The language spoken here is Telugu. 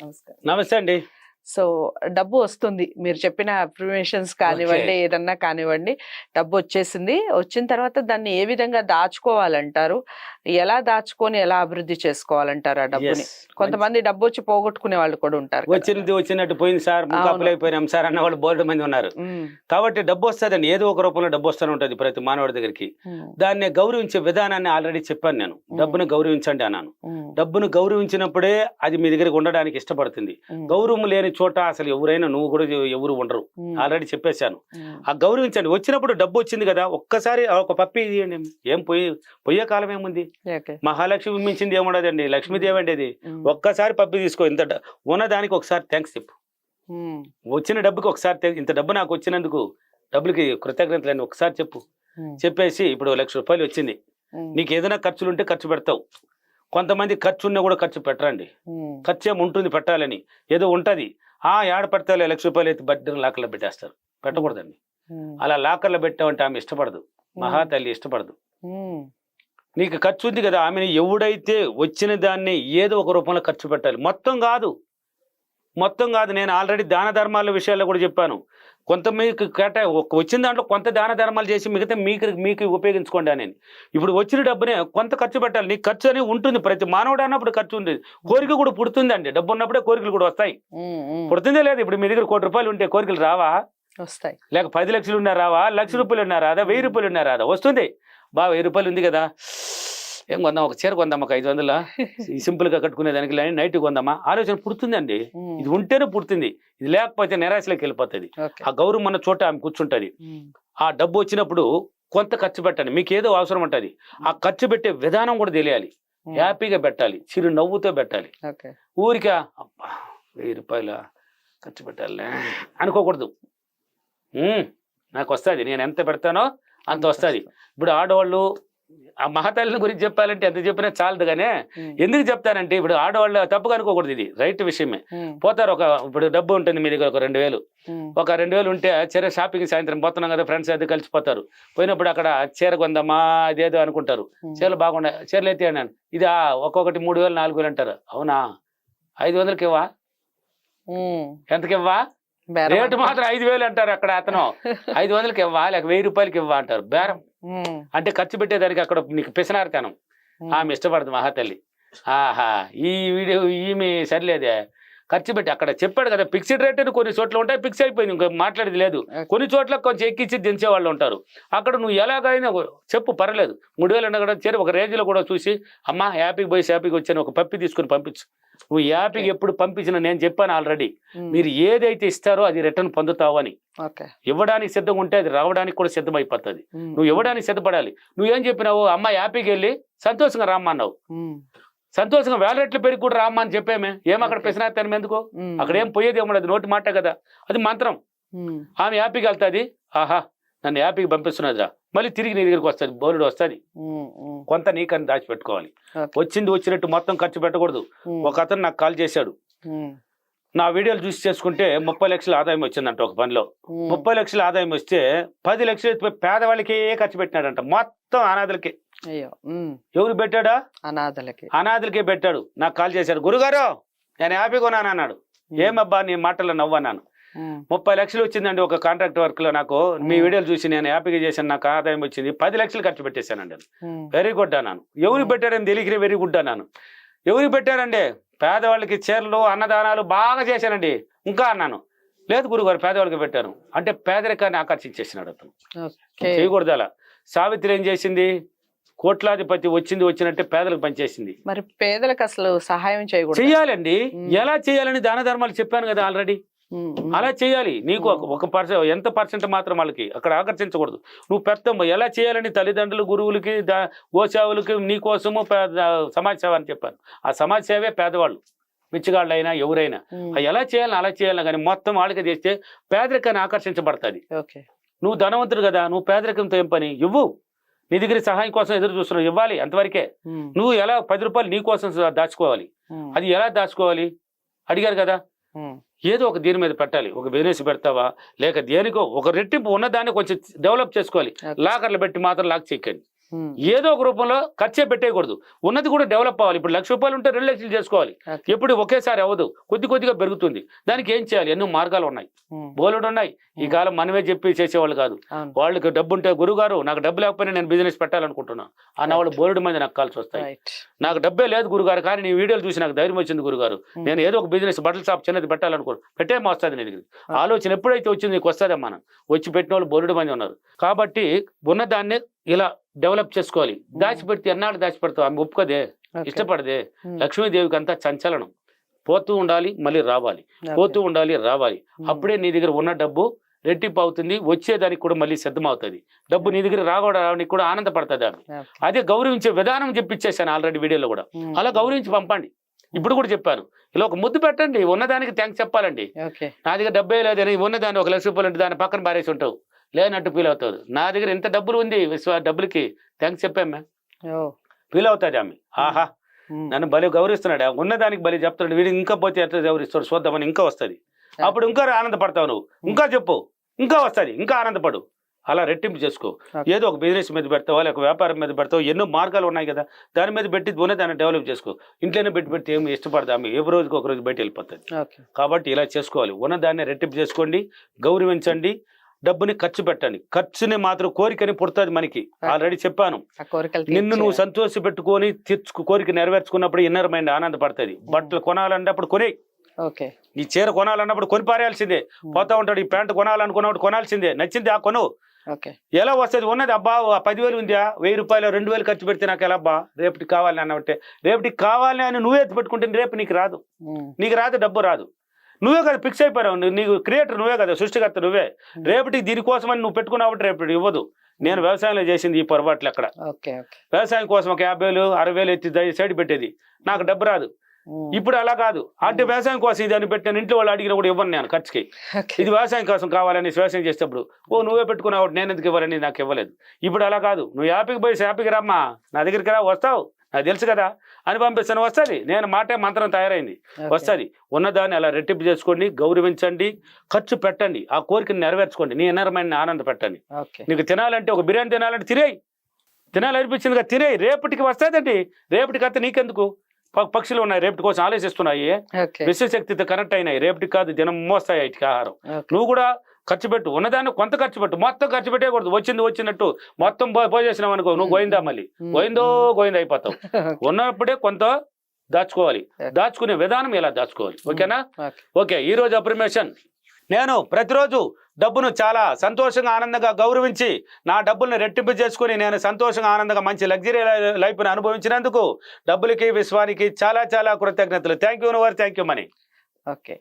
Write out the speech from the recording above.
నమస్కారం. నమస్తే అండి. సో డబ్బు వస్తుంది. మీరు చెప్పిన అఫర్మేషన్స్ కానివ్వండి, ఏదన్నా కానివ్వండి, డబ్బు వచ్చేసింది. వచ్చిన తర్వాత దాన్ని ఏ విధంగా దాచుకోవాలంటారు? ఎలా దాచుకొని ఎలా అభివృద్ధి చేసుకోవాలంటారు ఆ డబ్బుని? కొంతమంది డబ్బు వచ్చి పోగొట్టుకునే వాళ్ళు కూడా ఉంటారు కదా. వచ్చినది వచ్చినట్టు పోయింది సార్, ముఖాపులైపోయినాం సార్ అన్న వాళ్ళు బోల్డ్ మంది ఉన్నారు. కాబట్టి డబ్బు వస్తుందండి, ఏదో ఒక రూపంలో డబ్బు వస్తూనే ఉంటుంది ప్రతి మానవుడి దగ్గరికి. దాన్ని గౌరవించే విధానాన్ని ఆల్రెడీ చెప్పాను నేను. డబ్బును గౌరవించండి అన్నాను. డబ్బును గౌరవించినప్పుడే అది మీ దగ్గరికి ఉండడానికి ఇష్టపడుతుంది. గౌరవం లేని చోట అసలు ఎవరైనా నువ్వు కూడా ఎవరు ఉండరు. ఆల్రెడీ చెప్పేశాను. ఆ గౌరవించండి. వచ్చినప్పుడు డబ్బు వచ్చింది కదా, ఒక్కసారి ఒక పప్పి ఇవ్వండి. ఏం పొయ్యే కాలం ఏముంది? మహాలక్ష్మి మించింది ఏముండదండి, లక్ష్మీదేవి అండి అది. ఒక్కసారి పప్పి తీసుకో. ఇంత ఉన్నదానికి ఒకసారి థ్యాంక్స్ చెప్పు. వచ్చిన డబ్బుకి ఒకసారి ఇంత డబ్బు నాకు వచ్చినందుకు డబ్బులకి కృతజ్ఞతలని ఒకసారి చెప్పు. చెప్పేసి ఇప్పుడు ₹1,00,000 వచ్చింది, నీకు ఏదైనా ఖర్చులు ఉంటే ఖర్చు పెడతావు. కొంతమంది ఖర్చు ఉన్నా కూడా ఖర్చు పెట్టరండి. ఖర్చు ఏమి ఉంటుంది పెట్టాలని, ఏదో ఉంటది. ఏడ పెడతావు ₹1,00,000 అయితే బడ్డీ లాకర్లో పెట్టేస్తారు. పెట్టకూడదండి. అలా లాకర్లో పెట్టామంటే ఆమె ఇష్టపడదు, మహాతల్లి ఇష్టపడదు. నీకు ఖర్చు ఉంది కదా, ఆమెను ఎవడైతే వచ్చిన దాన్ని ఏదో ఒక రూపంలో ఖర్చు పెట్టాలి. మొత్తం కాదు. నేను ఆల్రెడీ దాన ధర్మాల విషయాల్లో కూడా చెప్పాను. కొంత మీకు వచ్చిన దాంట్లో కొంత దాన ధర్మాలు చేసి మిగతా మీకు ఉపయోగించుకోండి అని. ఇప్పుడు వచ్చిన డబ్బునే కొంత ఖర్చు పెట్టాలి. నీకు ఖర్చు అనేది ఉంటుంది. ప్రతి మానవుడు అన్నప్పుడు ఖర్చు ఉంటుంది. కోరిక కూడా పుడుతుందండి. డబ్బు ఉన్నప్పుడే కోరికలు కూడా వస్తాయి. పుడుతుందే లేదు. ఇప్పుడు మీ దగ్గర ₹1,00,000 ఉంటే కోరికలు రావా? వస్తాయి. లేక 10 లక్షలు ఉన్నా రావా? ₹1,00,000 ఉన్నా రాదా? ₹1,000 ఉన్నా రాదా? వస్తుంది. ₹1,000 ఉంది కదా, ఏం కొందాం, ఒక చీర కొందాం, ఒక 500 సింపుల్ గా కట్టుకునే దానికి నైట్ కొందామా ఆలోచన పుడుతుందండి. ఇది ఉంటేనే పుడుతుంది. ఇది లేకపోతే నిరాశలోకి వెళ్ళిపోతుంది. ఆ గౌరవం అన్న చోట ఆమె కూర్చుంటది. ఆ డబ్బు వచ్చినప్పుడు కొంత ఖర్చు పెట్టండి. మీకు ఏదో అవసరం ఉంటుంది. ఆ ఖర్చు పెట్టే విధానం కూడా తెలియాలి. హ్యాపీగా పెట్టాలి, చిరు నవ్వుతో పెట్టాలి. ఊరికే ₹1,000 ఖర్చు పెట్టాలి అనుకోకూడదు. నాకు వస్తుంది, నేను ఎంత పెడతానో అంత వస్తుంది. ఇప్పుడు ఆడవాళ్ళు ఆ మహాతల్లిని గురించి చెప్పాలంటే ఎంత చెప్పినా చాలదు. కానీ ఎందుకు చెప్తానంటే, ఇప్పుడు ఆడవాళ్ళు తప్పుగా అనుకోకూడదు, ఇది రైట్ విషయమే. పోతారు, ఇప్పుడు డబ్బు ఉంటుంది మీ దగ్గర, ఒక 2,000 ఉంటే చీర షాపింగ్ సాయంత్రం పోతున్నాం కదా ఫ్రెండ్స్ అది కలిసిపోతారు. పోయినప్పుడు అక్కడ చీర కొందామా అదేదో అనుకుంటారు. చీరలు బాగుండే చీరలు అయితే అన్నాను, ఇది ఒక్కొక్కటి 3,000 4,000 అంటారు. అవునా, 500కి ఇవ్వా? ఎంతకి ఇవ్వా? రేటు మాత్రం 5,000 అంటారు. అక్కడ అతను 500కి ఇవ్వా లేక ₹1,000 ఇవ్వా అంటారు. బేరం అంటే ఖర్చు పెట్టేదానికి అక్కడ నీకు పిసనారితనం. ఆమె ఇష్టపడదు మహాతల్లి. ఈ వీడియో ఈమె సరిలేదే, ఖర్చు పెట్టి అక్కడ చెప్పాడు కదా ఫిక్స్డ్ రేట్ అని. కొన్ని చోట్ల ఉంటాయి, ఫిక్స్ అయిపోయింది, ఇంకా మాట్లాడేది లేదు. కొన్ని చోట్ల కొంచెం ఎక్కించి దించే వాళ్ళు ఉంటారు. అక్కడ నువ్వు ఎలాగైనా చెప్పు, పర్లేదు. 3,000 అన్న కూడా చేరి ఒక రేంజ్లో కూడా చూసి, అమ్మా హ్యాపీకి పోయి హ్యాపీకి వచ్చాను, ఒక పప్పి తీసుకుని పంపించు. నువ్వు హ్యాపీకి ఎప్పుడు పంపించిన నేను చెప్పాను ఆల్రెడీ. మీరు ఏదైతే ఇస్తారో అది రిటర్న్ పొందుతావు అని. ఇవ్వడానికి సిద్ధంగా ఉంటే అది రావడానికి కూడా సిద్ధమైపోతుంది. నువ్వు ఇవ్వడానికి సిద్ధపడాలి. నువ్వేం చెప్పినావు, అమ్మ హ్యాపీకి వెళ్ళి సంతోషంగా రామ్మన్నావు. సంతోషంగా వేలరెట్లు పెరిగి కూడా రామ్మా అని చెప్పేమే. ఏం అక్కడ పిసినార్తాను ఎందుకు? అక్కడ ఏం పోయేది ఏమో, అది నోటి మాట కదా, అది మంత్రం. ఆమె హ్యాపీకి వెళ్తుంది, ఆహా నన్ను హ్యాపీకి పంపిస్తున్నదిరా, మళ్ళీ తిరిగి నీ దగ్గరికి వస్తుంది, బోలుడు వస్తుంది. కొంత నీకని దాచిపెట్టుకోవాలి. వచ్చింది వచ్చినట్టు మొత్తం ఖర్చు పెట్టకూడదు. ఒక అతను నాకు కాల్ చేశాడు, నా వీడియోలు చూసి చేసుకుంటే 30 లక్షల ఆదాయం వచ్చిందంట ఒక పనిలో. 30 లక్షల ఆదాయం వస్తే 10 లక్షలు పేదవాళ్ళకే ఖర్చు పెట్టినాడంట, మొత్తం అనాథలకే. ఎవరు పెట్టాడా? అనాథలకే పెట్టాడు. నాకు కాల్ చేశాడు, గురుగారు నేను హ్యాపీగా ఉన్నాను అన్నాడు. ఏమబ్బా నీ మాటల్లో నవ్వన్నాను. 30 లక్షలు వచ్చిందండి ఒక కాంట్రాక్ట్ వర్క్ లో. నాకు మీ వీడియోలు చూసి నేను హ్యాపీగా చేశాను, నాకు ఆదాయం వచ్చింది, 10 లక్షలు ఖర్చు పెట్టేశానండి. వెరీ గుడ్ అన్నాను. ఎవరు పెట్టారని తెలియక వెరీ గుడ్ అన్నాను. ఎవరికి పెట్టారండి? పేదవాళ్ళకి చీరలు అన్నదానాలు బాగా చేశానండి ఇంకా అన్నాను. లేదు గురుగారు పేదవాళ్ళకి పెట్టాను అంటే పేదరికాన్ని ఆకర్షించేసినాడు అతను. చేయకూడదు అలా. సావిత్రి ఏం చేసింది? కోట్లాధిపతి వచ్చినట్టే పేదలకు పనిచేసింది. మరి పేదలకు అసలు సహాయం చేయాలండి. ఎలా చేయాలని దాన ధర్మాలు చెప్పాను కదా ఆల్రెడీ. అలా చేయాలి. నీకు ఒక ఎంత పర్సెంట్ మాత్రం వాళ్ళకి అక్కడ ఆకర్షించకూడదు. నువ్వు పెద్ద ఎలా చేయాలని తల్లిదండ్రులు, గురువులకి, గోసేవలకి, నీ కోసము సమాజ సేవ అని చెప్పాను. ఆ సమాజ సేవే పేదవాళ్ళు, బిచ్చగాళ్ళు అయినా ఎవరైనా ఎలా చేయాలని అలా చేయాలని. కానీ మొత్తం వాళ్ళకి చేస్తే పేదరికాన్ని ఆకర్షించబడుతుంది. నువ్వు ధనవంతుడు కదా, నువ్వు పేదరికంతో ఏం పని? ఇవ్వు. నీ దగ్గర సహాయం కోసం ఎదురు చూస్తున్నావు, ఇవ్వాలి అంతవరకే. నువ్వు ఎలా ₹10 నీ కోసం దాచుకోవాలి. అది ఎలా దాచుకోవాలి అడిగారు కదా. ఏదో ఒక దీని మీద పెట్టాలి. ఒక బిజినెస్ పెడతావా లేక దేనికో ఒక రెట్టింపు ఉన్నదాన్ని కొంచెం డెవలప్ చేసుకోవాలి. లాకర్లు పెట్టి మాత్రం లాక్ చేయకండి. ఏదో ఒక రూపంలో ఖర్చే పెట్టేయకూడదు. ఉన్నది కూడా డెవలప్ అవ్వాలి. ఇప్పుడు 1,00,000 రూపాయలు ఉంటే 2,00,000 చేసుకోవాలి. Okay. ఎప్పుడు ఒకేసారి అవ్వదు, కొద్దిగా పెరుగుతుంది. దానికి ఏం చేయాలి? ఎన్నో మార్గాలు ఉన్నాయి, బోలెడు ఉన్నాయి. ఈ కాలం మనమే చెప్పి చేసేవాళ్ళు కాదు. అవును. వాళ్ళకి డబ్బు ఉంటే, గురుగారు నాకు డబ్బు లేకపోయినా నేను బిజినెస్ పెట్టాలనుకుంటున్నాను అన్న వాళ్ళు బోలెడు మంది నాకు కాల్సి వస్తాయి. రైట్. నాకు డబ్బే లేదు గురుగారు, కానీ నీ వీడియోలు చూసి నాకు ధైర్యం వచ్చింది గురుగారు, నేను ఏదో ఒక బిజినెస్ బట్టల షాప్ చిన్నది పెట్టేమో వస్తుంది. నేను ఆలోచన ఎప్పుడైతే వచ్చింది నీకు వస్తుందమ్మా, మనం వచ్చి పెట్టిన వాళ్ళు బోలెడు మంది ఉన్నారు. కాబట్టి ఉన్నదాన్ని ఇలా డెవలప్ చేసుకోవాలి. దాచిపెడితే ఎన్నాళ్ళు దాచిపెడతావు? ఆమె ఒప్పుకదే, ఇష్టపడదే. లక్ష్మీదేవికి అంతా చంచలనం, పోతూ ఉండాలి మళ్ళీ రావాలి, పోతూ ఉండాలి రావాలి. అప్పుడే నీ దగ్గర ఉన్న డబ్బు రెట్టింపు అవుతుంది, వచ్చేదానికి కూడా మళ్ళీ సిద్ధమవుతుంది. డబ్బు నీ దగ్గర రావడానికి కూడా ఆనందపడుతుంది ఆమె. అదే గౌరవించే విధానం చెప్పిచ్చేసాను ఆల్రెడీ వీడియోలో కూడా. అలా గౌరవించి పంపండి. ఇప్పుడు కూడా చెప్పాను, ఇలా ఒక ముద్దు పెట్టండి, ఉన్నదానికి థ్యాంక్స్ చెప్పాలండి. నా దగ్గర డబ్బే లేదని ఉన్నదాన్ని 1,00,000 రూపాయలు ఉంటే దాన్ని పక్కన పారేసి ఉంటావు, లేనట్టు ఫీల్ అవుతుంది. నా దగ్గర ఇంత డబ్బులు ఉంది, డబ్బులకి థ్యాంక్స్ చెప్పామే ఫీల్ అవుతుంది ఆమె. ఆహా, నన్ను బలి గౌరవిస్తున్నాడు, ఉన్నదానికి బలి చెప్తున్నాడు, వీడు ఇంకా పోతే ఎట్లా గౌరవిస్తాడు చూద్దామని ఇంకా వస్తుంది. అప్పుడు ఇంకా ఆనందపడతావు నువ్వు, ఇంకా చెప్పు, ఇంకా వస్తుంది, ఇంకా ఆనందపడు. అలా రెట్టింపు చేసుకో. ఏదో ఒక బిజినెస్ మీద పెడతావా, లేక వ్యాపారం మీద పెడతావు, ఎన్నో మార్గాలు ఉన్నాయి కదా, దాని మీద పెట్టి ఉన్నదాన్ని డెవలప్ చేసుకో. ఇంట్లోనే పెట్టి ఏమి ఇష్టపడతాము, ఏ రోజుకి ఒక రోజు బయట వెళ్ళిపోతుంది. కాబట్టి ఇలా చేసుకోవాలి. ఉన్నదాన్ని రెట్టింపు చేసుకోండి, గౌరవించండి, డబ్బుని ఖర్చు పెట్టండి. ఖర్చుని మాత్రం కోరికని పుడుతుంది మనకి. ఆల్రెడీ చెప్పాను, నిన్ను నువ్వు సంతోష పెట్టుకొని కోరిక నెరవేర్చుకున్నప్పుడు ఇన్నర్ మైండ్ ఆనందపడుతుంది. బట్టలు కొనాలంటే అప్పుడు కొనే, ఈ చీర కొనాలన్నప్పుడు కొని పారేయాల్సిందే. పోతా ఉంటాడు, ఈ ప్యాంట్ కొనాలనుకున్నప్పుడు కొనాల్సిందే, నచ్చింది ఆ కొను. ఎలా వస్తుంది? ఉన్నది అబ్బా 10,000 ఉందా, 1,000 రూపాయలు 2,000 ఖర్చు పెడితే నాకు ఎలా అబ్బా, రేపటికి కావాలని అన్నట్టే. రేపటికి కావాలని అని నువ్వే ఎత్తి పెట్టుకుంటే రేపు నీకు రాదు, డబ్బు రాదు. నువ్వే కదా ఫిక్స్ అయిపోయావు, నీకు క్రియేటర్ నువ్వే కదా, సృష్టికర్త నువ్వే. రేపటికి దీనికోసమని నువ్వు పెట్టుకున్నావు, రేపటి ఇవ్వదు. నేను వ్యవసాయంలో చేసింది ఈ పొరపాట్లు. అక్కడ వ్యవసాయం కోసం ఒక 50,000 60,000 ఎత్తి సైడ్ పెట్టేది, నాకు డబ్బు రాదు. ఇప్పుడు అలా కాదు, అంటే వ్యవసాయం కోసం ఇది అని పెట్టాను, ఇంట్లో వాళ్ళు అడిగినా కూడా ఇవ్వను నేను ఖర్చుకి. ఇది వ్యవసాయం కోసం కావాలని వ్యవసాయం చేసేటప్పుడు నువ్వే పెట్టుకున్నావు, నేను ఎందుకు ఇవ్వాలని నాకు ఇవ్వలేదు. ఇప్పుడు అలా కాదు, నువ్వు హ్యాపీకి పోయి హ్యాపీకి రమ్మా, నా దగ్గరికి రా, వస్తావు, నాకు తెలుసు కదా అని పంపిస్తాను, వస్తుంది. నేను మాటే మంత్రం తయారైంది, వస్తుంది. ఉన్నదాన్ని అలా రెట్టింపు చేసుకోండి, గౌరవించండి, ఖర్చు పెట్టండి, ఆ కోరికను నెరవేర్చుకోండి, నీ ఎన్నరమైన ఆనంద పెట్టండి. నీకు తినాలంటే ఒక బిర్యానీ తినాలంటే తినాలనిపించింది కదా, తినేయి. రేపటికి వస్తుందండి, రేపటికి వస్తే నీకెందుకు? పక్షులు ఉన్నాయి, రేపటి కోసం ఆలోచిస్తున్నాయి, విశ్వశక్తితో కనెక్ట్ అయినాయి, రేపటికి కాదు దినం మోస్తాయి ఇటుకి ఆహారం. నువ్వు కూడా ఖర్చు పెట్టు, ఉన్నదాన్ని కొంత ఖర్చు పెట్టు, మొత్తం ఖర్చు పెట్టేయకూడదు. వచ్చినట్టు మొత్తం పోసేసినావు అనుకో, నువ్వు గోయిందా, మళ్ళీ గోయిందా అయిపోతావు. ఉన్నప్పుడే కొంత దాచుకోవాలి, దాచుకునే విధానం ఎలా దాచుకోవాలి. ఓకేనా? ఓకే, ఈ రోజు అప్రిమేషన్, నేను ప్రతిరోజు డబ్బును చాలా సంతోషంగా ఆనందంగా గౌరవించి నా డబ్బుల్ని రెట్టింపు చేసుకుని నేను సంతోషంగా ఆనందంగా మంచి లగ్జరీ లైఫ్ని అనుభవించినందుకు డబ్బులకి విశ్వానికి చాలా చాలా కృతజ్ఞతలు. Thank you universe, thank you money. Okay,